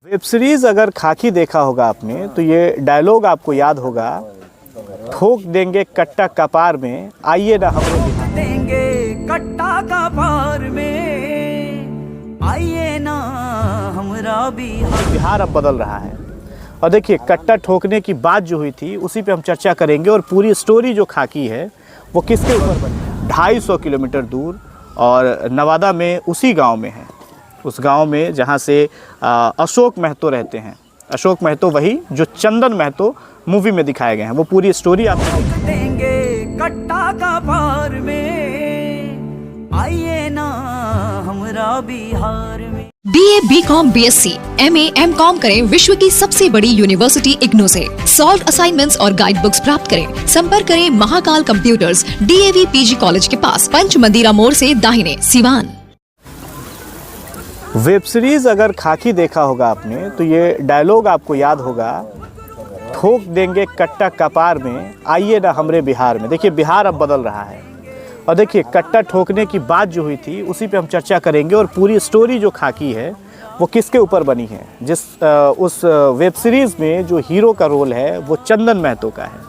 Web series अगर खाकी देखा होगा आपने तो ये डायलॉग आपको याद होगा, ठोक देंगे कट्टा कपार में, आइए ना हमरे बिहार देंगे कट्टा कपार में, आइए ना हमरा बिहार अब बदल रहा है। और देखिए, कट्टा ठोकने की बात जो हुई थी उसी पे हम चर्चा करेंगे और पूरी स्टोरी जो खाकी है वो किसके ऊपर बनी। 250 किलोमीटर दूर और नवादा में उसी गांव में है, उस गांव में जहां से अशोक महतो रहते हैं। अशोक महतो वही जो चंदन महतो मूवी में दिखाए गए हैं, वो पूरी स्टोरी आपको देंगे कट्टा कपार में, आइए ना हमरा बिहार में। BA, BCom, BSc, MA, MCom करें विश्व की सबसे बड़ी यूनिवर्सिटी इग्नू से। सॉल्व असाइनमेंट्स और गाइड बुक्स प्राप्त करें। संपर्क करें Mahakal computers, DAV PG college के पास, पंच मंदिरा मोड़ से दाहिने, सिवान। वेब सीरीज अगर खाकी देखा होगा आपने तो ये डायलॉग आपको याद होगा, ठोक देंगे कट्टा कपार में, आइए ना हमरे बिहार में। देखिए, बिहार अब बदल रहा है। और देखिए, कट्टा ठोकने की बात जो हुई थी उसी पे हम चर्चा करेंगे और पूरी स्टोरी जो खाकी है वो किसके ऊपर बनी है। उस वेब सीरीज़ में जो हीरो का रोल है वो चंदन महतो का है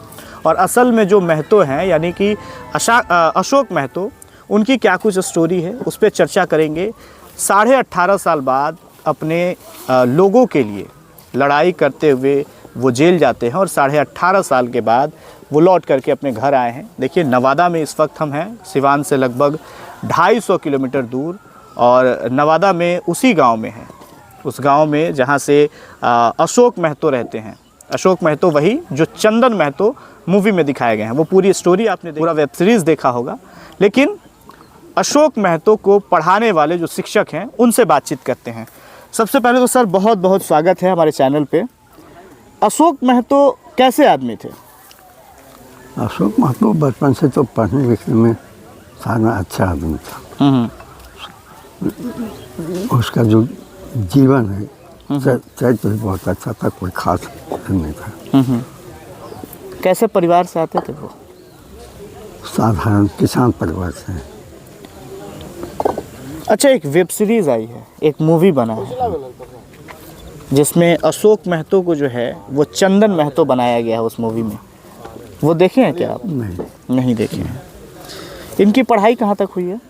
और असल में जो महतो हैं यानी कि अशोक महतो, उनकी क्या कुछ स्टोरी है उस पर चर्चा करेंगे। 18.5 साल बाद अपने लोगों के लिए लड़ाई करते हुए वो जेल जाते हैं और 18.5 साल के बाद वो लौट करके अपने घर आए हैं। देखिए, नवादा में इस वक्त हम हैं, सिवान से लगभग 250 किलोमीटर दूर और नवादा में उसी गांव में है, उस गांव में जहां से अशोक महतो रहते हैं। अशोक महतो वही जो चंदन महतो मूवी में दिखाए गए हैं, वो पूरी स्टोरी आपने पूरा वेब सीरीज़ देखा होगा। लेकिन अशोक महतो को पढ़ाने वाले जो शिक्षक हैं उनसे बातचीत करते हैं। सबसे पहले तो सर बहुत बहुत स्वागत है हमारे चैनल पे। अशोक महतो कैसे आदमी थे? अशोक महतो बचपन से तो पढ़ने लिखने में सारा अच्छा आदमी था। उसका जो जीवन है चरित्र भी बहुत अच्छा था, कोई खास नहीं था। कैसे परिवार से आते थे वो? साधारण किसान परिवार से। अच्छा, एक वेब सीरीज़ आई है, एक मूवी बना है जिसमें अशोक महतो को जो है वो चंदन महतो बनाया गया है उस मूवी में, वो देखे हैं क्या आप? नहीं देखे हैं। इनकी पढ़ाई कहाँ तक हुई है?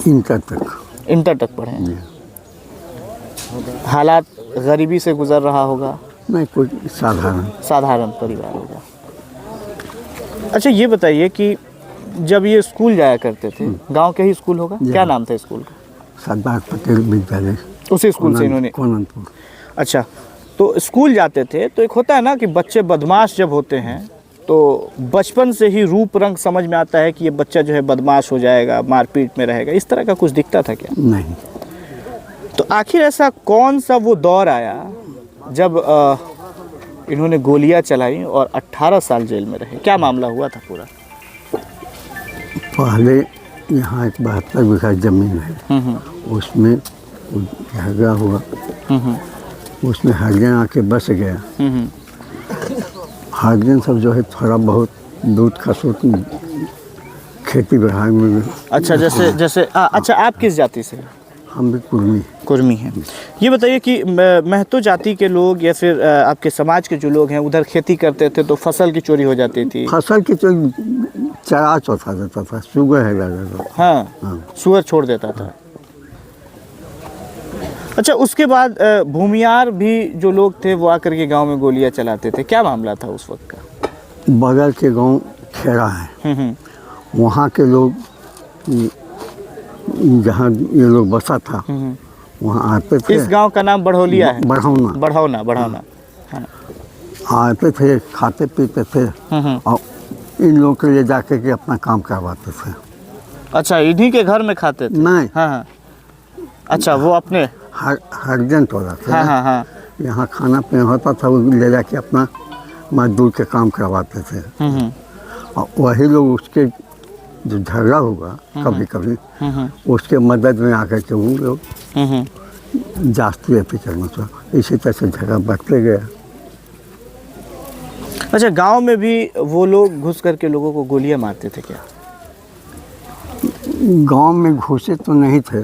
इंटर तक पढ़े हैं। हालात गरीबी से गुजर रहा होगा? नहीं, कोई साधारण परिवार होगा। अच्छा, ये बताइए कि जब ये स्कूल जाया करते थे, गांव के ही स्कूल होगा, क्या नाम था स्कूल का? सरदार पटेल विद्यालय। उसी स्कूल से इन्होंने? कोननपुर। अच्छा, तो स्कूल जाते थे तो एक होता है ना कि बच्चे बदमाश जब होते हैं तो बचपन से ही रूप रंग समझ में आता है कि ये बच्चा जो है बदमाश हो जाएगा, मारपीट में रहेगा, इस तरह का कुछ दिखता था क्या? नहीं। तो आखिर ऐसा कौन सा वो दौर आया जब इन्होंने गोलियां चलाई और 18 साल जेल में रहे? क्या मामला हुआ था पूरा? पहले यहाँ एक 72 बीघा जमीन है, उसमें झगड़ा हुआ, उसमें हरिजन आके बस गया। हरिजन सब जो है थोड़ा बहुत दूध खसूट खेती बढ़ाई में। अच्छा, जैसे अच्छा, आप किस जाति से? हम भी कुर्मी हैं। ये बताइए कि महतो जाति के लोग या फिर आपके समाज के जो लोग हैं उधर खेती करते थे तो फसल की चोरी हो जाती थी? फसल की चोरी चरा चौथा देता था, सुअर है जाता था। हाँ, सुअर छोड़ देता था। अच्छा, उसके बाद भूमियार भी जो लोग थे वो आकर के गांव में गोलियां चलाते थे, क्या मामला था उस वक्त का? बगल के गांव खेड़ा है, वहाँ के लोग जहाँ ये लोग बसा था वहाँ आते थे। इस गांव का नाम बढ़ौलिया है? बढ़ौना। हाँ। आते थे, खाते पीते थे और इन लोगों के लिए जाके के अपना काम करवाते थे। अच्छा, इन्हीं के घर में खाते थे? नहीं। हाँ। अच्छा, वो अपने हरिजन टोला था। हाँ। यहाँ खाना पीना होता था, वो ले जाके अपना मजदूर के काम करवाते थे। और वही लोग उसके जो झगड़ा हुआ कभी कभी उसके मदद में आकर के वो लोग जाती रहते करना चाहिए। इसी तरह से झगड़ा बढ़ते गया। अच्छा, गांव में भी वो लोग घुस करके लोगों को गोलियां मारते थे क्या? गांव में घुसे तो नहीं थे,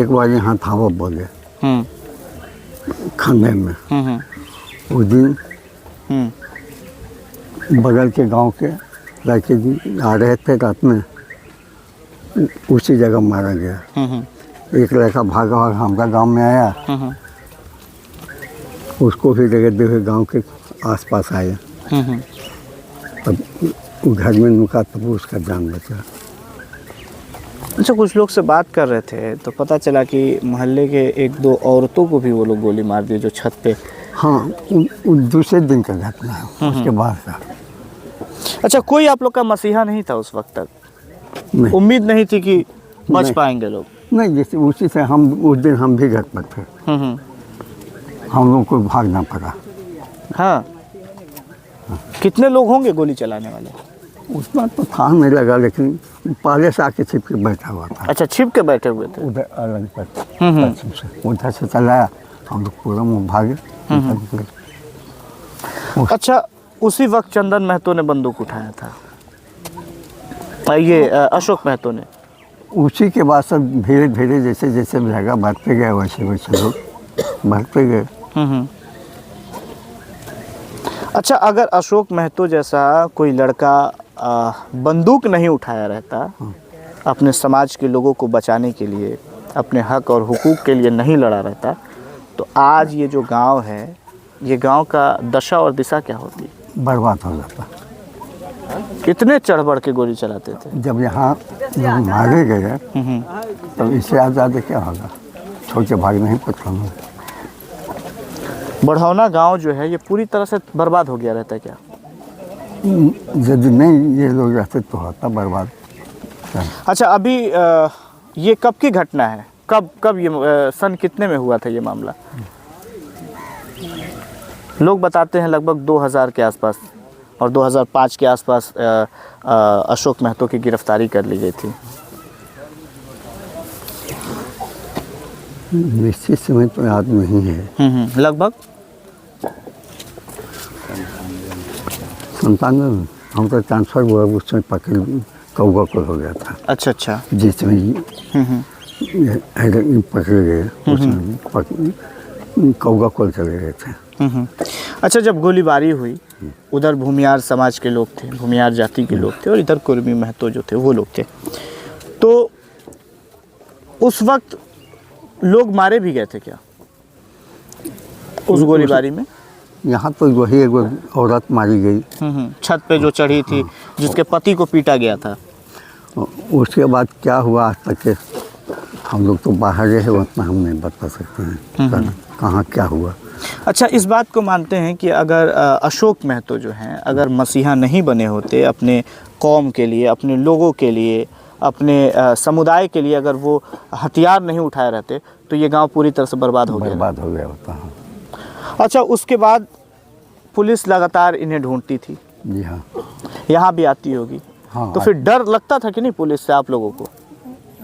एक बार यहाँ धावा बोले। हम्म खंडे में। हम्म उस दिन हम्म बगल के गांव के लड़के जी आ रहे थे रात में, उसी जगह मारा गया। एक लड़का भागा भागा हमारा गांव में आया, उसको भी देखते हुए गांव के आसपास आए, तब वो घर में नुका तब उसका जान बचा। अच्छा, कुछ लोग से बात कर रहे थे तो पता चला कि मोहल्ले के एक दो औरतों को भी वो लोग गोली मार दिए जो छत पे। हाँ, दूसरे दिन का घटना है, उसके बाद का। अच्छा, कोई आप लोग का मसीहा नहीं था उस वक्त तक? नहीं, उम्मीद नहीं थी कि बच नहीं। पाएंगे लोग? नहीं, जैसे उसी से हम उस दिन हम भी घर पर थे, हम लोग को भागना पड़ा। हाँ, कितने लोग होंगे गोली चलाने वाले? उस बात तो था नहीं लगा, लेकिन पहले से आके छिप के बैठा हुआ था। अच्छा, छिप के बैठे हुए थे। उधर अलग पर पश्चिम से उधर से चलाया, हम लोग पूरा मुँह भागे। अच्छा, उसी वक्त चंदन महतो ने बंदूक उठाया था, ये अशोक महतो ने? उसी के बाद सब धीरे धीरे जैसे जैसे जगह बढ़ते गए वैसे वैसे लोग बढ़ते गए। अच्छा, अगर अशोक महतो जैसा कोई लड़का बंदूक नहीं उठाया रहता, अपने समाज के लोगों को बचाने के लिए, अपने हक और हुकूक के लिए नहीं लड़ा रहता, तो आज ये जो गांव है, ये गांव का दशा और दिशा क्या होती? बर्बाद हो जाता। कितने चढ़ बढ़ के गोली चलाते थे? जब यहाँ जब मारे गए तब इससे आज़ाद क्या होगा, छोड़ के भाग नहीं पड़ता। बढ़ौना गांव जो है ये पूरी तरह से बर्बाद हो गया रहता है क्या? यदि नहीं ये लोग रहते तो होता बर्बाद। अच्छा, अभी ये कब की घटना है? कब ये सन कितने में हुआ था ये मामला? लोग बताते हैं लगभग 2000 के आसपास, और 2005 के आसपास अशोक महतो की गिरफ्तारी कर ली गई थी। निश्चित समय तो याद नहीं है। लगभग 97 में हम तो ट्रांसफर हुआ, उस समय पकड़ कौवा को हो गया था। अच्छा अच्छा। जिसमें पकड़े गए उसमें कौवा को चले गए थे। अच्छा, जब गोलीबारी हुई उधर भूमियार समाज के लोग थे, भूमियार जाति के लोग थे, और इधर कुर्मी महतो जो थे वो लोग थे, तो उस वक्त लोग मारे भी गए थे क्या उस गोलीबारी में? यहाँ तो वही एक औरत मारी गई, छत पे जो चढ़ी थी, जिसके पति को पीटा गया था। उसके बाद क्या हुआ आज तक के हम लोग तो बाहर रहे, उतना हम नहीं बता सकते हैं कहाँ क्या हुआ। अच्छा, इस बात को मानते हैं कि अगर अशोक महतो जो हैं, अगर मसीहा नहीं बने होते, अपने कौम के लिए, अपने लोगों के लिए, अपने समुदाय के लिए अगर वो हथियार नहीं उठाए रहते, तो ये गांव पूरी तरह से बर्बाद हो गया होता है। अच्छा, उसके बाद पुलिस लगातार इन्हें ढूंढती थी। जी हाँ, यहाँ भी आती होगी। हाँ, तो फिर डर लगता था कि नहीं पुलिस से आप लोगों को?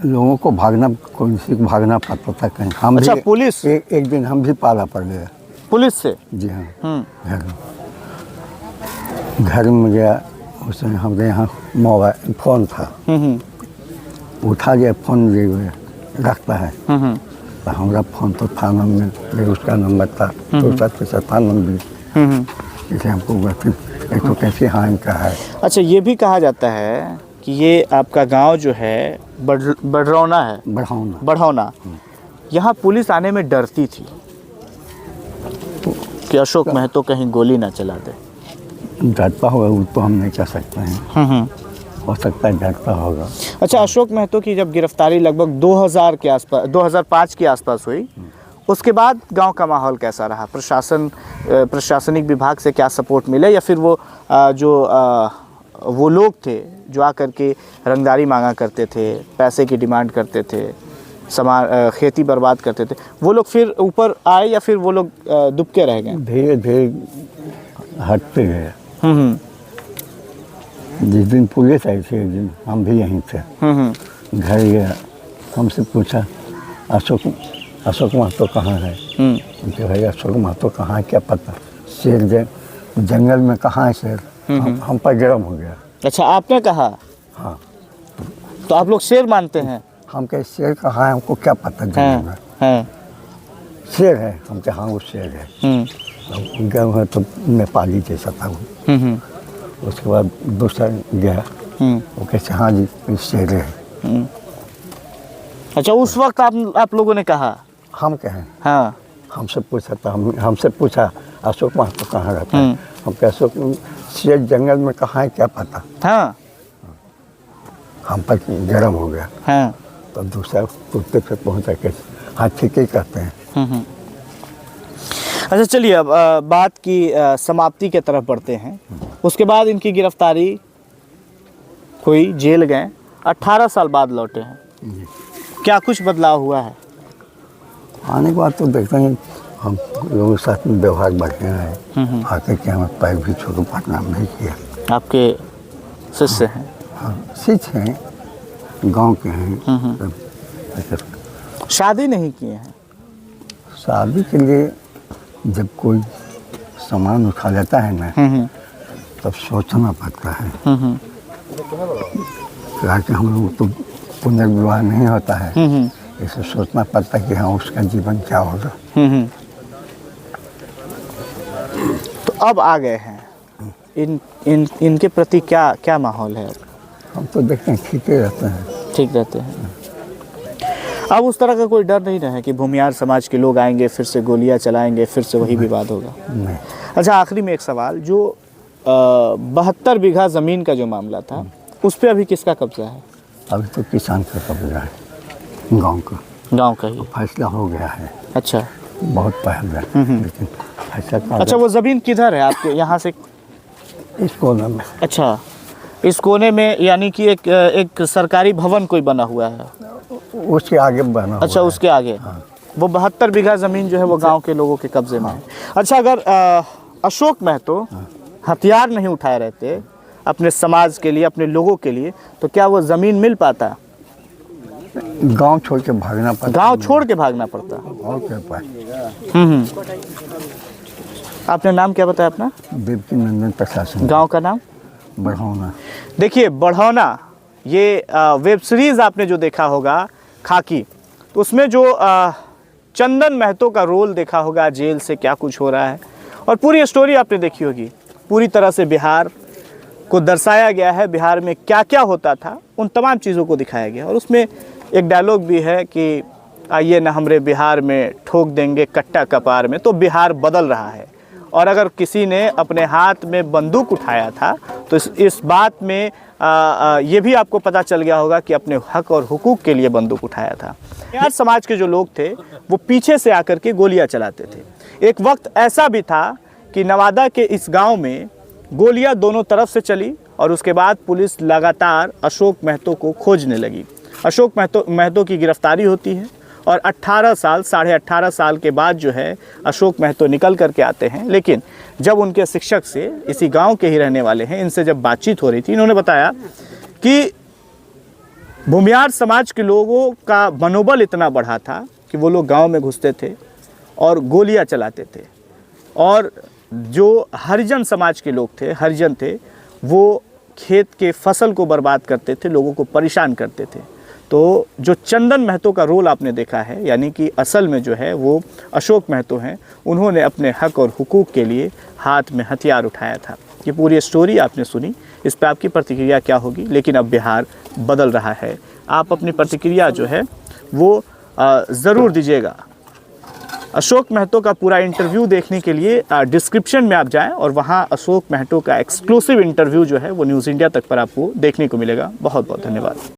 लोगों को भागना, किसी को भागना पड़ता था कहीं। हम अच्छा, भी पुलिस एक दिन हम भी पाला पड़ गए पुलिस से? जी हाँ। घर में गया, उसमें हमारे यहाँ मोबाइल फ़ोन था, उठा गया फ़ोन लिए रखता है, तो हमारा फ़ोन तो था नंबर, उसका नंबर था तो उसका था नंबर, इसे हमको एक तो कैसे हाँ का है। अच्छा, ये भी कहा जाता है कि ये आपका गांव जो है बढ़रौना है, बढ़ौना, यहाँ पुलिस आने में डरती थी कि अशोक महतो कहीं गोली ना चला दे। डरता होगा वो तो हम नहीं कह सकते हैं, हो सकता है डरता होगा। अच्छा, अशोक महतो की जब गिरफ्तारी लगभग 2000 के आसपास, 2005 के आसपास हुई, उसके बाद गांव का माहौल कैसा रहा? प्रशासनिक विभाग से क्या सपोर्ट मिले, या फिर वो लोग थे जो आकर के रंगदारी मांगा करते थे, पैसे की डिमांड करते थे, खेती बर्बाद करते थे, वो लोग फिर ऊपर आए या फिर वो लोग दुबके रह गए? धीरे धीरे हटते गए। जिस दिन पुलिस आई थी, एक दिन हम भी यहीं थे, घर गया, हमसे पूछा अशोक महतो कहाँ है? उनके भाई अशोक महतो कहाँ, क्या पता, शेर जंगल में कहाँ है शेर? हम पर गर्म हो गया। अच्छा, आपने कहा? हाँ। तो आप लोग शेर मानते हैं? हम कहे शेर कहाँ है, हमको क्या पता जंगल में। शेर है। हम कहे हाँ वो शेर है। गए हैं तो नेपाली जैसा था वो। उसके बाद दूसरा गया, वो कहते हाँ जी ये शेर है। अच्छा, उस वक्त आप लोगों ने कहा? हम कहें हाँ। हमसे पूछा था, हमसे पूछा अशोक महतो कहाँ रहता है। हम कहे अशोक शेर जंगल में कहाँ है क्या पता। हाँ। हम पर गर्म हो गया। हाँ। तो दूसरा कुत्ते पे पहुँचा के हाँ ठीक ही कहते हैं। अच्छा, चलिए अब बात की समाप्ति के तरफ बढ़ते हैं। उसके बाद इनकी गिरफ्तारी हुई, जेल गए, 18 साल बाद लौटे हैं। क्या कुछ बदलाव हुआ है? आने के बाद तो देखते हैं हम लोगों के साथ में व्यवहार बढ़िया है। आके क्या हमें पैर भी छोड़ो पटना नहीं किया। आपके शिष्य हैं? हाँ शिष्य हैं, गांव के हैं। शादी नहीं किए हैं? शादी के लिए जब कोई सामान उठा लेता है ना तब सोचना पड़ता है। कि हम लोग तो पुनर्विवाह नहीं होता है, इसे सोचना पड़ता है कि हाँ उसका जीवन क्या होगा। तो अब आ गए हैं, इनके प्रति क्या माहौल है? हम तो देखते हैं ठीक ही रहते हैं। ठीक रहते हैं। अब उस तरह का कोई डर नहीं रहा है कि भूमियार समाज के लोग आएंगे, फिर से गोलियां चलाएंगे, फिर से वही विवाद होगा? नहीं। अच्छा, आखिरी में एक सवाल, जो 72 बीघा ज़मीन का जो मामला था उस पर अभी किसका कब्जा है? अभी तो किसान का कब्जा है, गांव का। गांव का ही फैसला हो गया है। अच्छा, बहुत पहले, लेकिन फैसला। अच्छा, वो ज़मीन किधर है आपके यहाँ से? इस कोने में। अच्छा, इस कोने में, यानी कि एक सरकारी भवन कोई बना हुआ है? उसके आगे बना। अच्छा, उसके आगे। हाँ। वो 72 बीघा ज़मीन जो है वो गांव के लोगों के कब्जे में है। अच्छा, अगर अशोक महतो हथियार नहीं उठाए रहते अपने समाज के लिए, अपने लोगों के लिए, तो क्या वो ज़मीन मिल पाता? गांव छोड़ के भागना पड़ता। गांव छोड़ के भागना पड़ता। और क्या पाए। आपने नाम क्या बताया अपना? देवकी नंदन प्रशासन। गांव का नाम? बढ़ौना। देखिए, बढ़ौना, ये वेब सीरीज़ आपने जो देखा होगा खाकी, तो उसमें जो चंदन महतो का रोल देखा होगा, जेल से क्या कुछ हो रहा है, और पूरी स्टोरी आपने देखी होगी। पूरी तरह से बिहार को दर्शाया गया है, बिहार में क्या क्या होता था उन तमाम चीज़ों को दिखाया गया। और उसमें एक डायलॉग भी है कि आइए ना हमरे बिहार में ठोक देंगे कट्टा कपार में। तो बिहार बदल रहा है, और अगर किसी ने अपने हाथ में बंदूक उठाया था तो इस बात में ये भी आपको पता चल गया होगा कि अपने हक और हुकूक के लिए बंदूक उठाया था। यार, समाज के जो लोग थे वो पीछे से आकर के गोलियां चलाते थे। एक वक्त ऐसा भी था कि नवादा के इस गांव में गोलियां दोनों तरफ से चली, और उसके बाद पुलिस लगातार अशोक महतो को खोजने लगी। अशोक महतो की गिरफ्तारी होती है, और 18 साल, 18.5 साल के बाद जो है अशोक महतो निकल करके आते हैं। लेकिन जब उनके शिक्षक से, इसी गांव के ही रहने वाले हैं, इनसे जब बातचीत हो रही थी, इन्होंने बताया कि भूमियार समाज के लोगों का मनोबल इतना बढ़ा था कि वो लोग गांव में घुसते थे और गोलियां चलाते थे, और जो हरिजन समाज के लोग थे, हरिजन थे, वो खेत के फसल को बर्बाद करते थे, लोगों को परेशान करते थे। तो जो चंदन महतो का रोल आपने देखा है, यानी कि असल में जो है वो अशोक महतो हैं, उन्होंने अपने हक और हुकूक के लिए हाथ में हथियार उठाया था। ये पूरी स्टोरी आपने सुनी, इस पर आपकी प्रतिक्रिया क्या होगी? लेकिन अब बिहार बदल रहा है। आप अपनी प्रतिक्रिया जो है वो ज़रूर दीजिएगा। अशोक महतो का पूरा इंटरव्यू देखने के लिए डिस्क्रिप्शन में आप जाएं, और वहां अशोक महतो का एक्सक्लूसिव इंटरव्यू जो है वो न्यूज़ इंडिया तक पर आपको देखने को मिलेगा। बहुत बहुत धन्यवाद।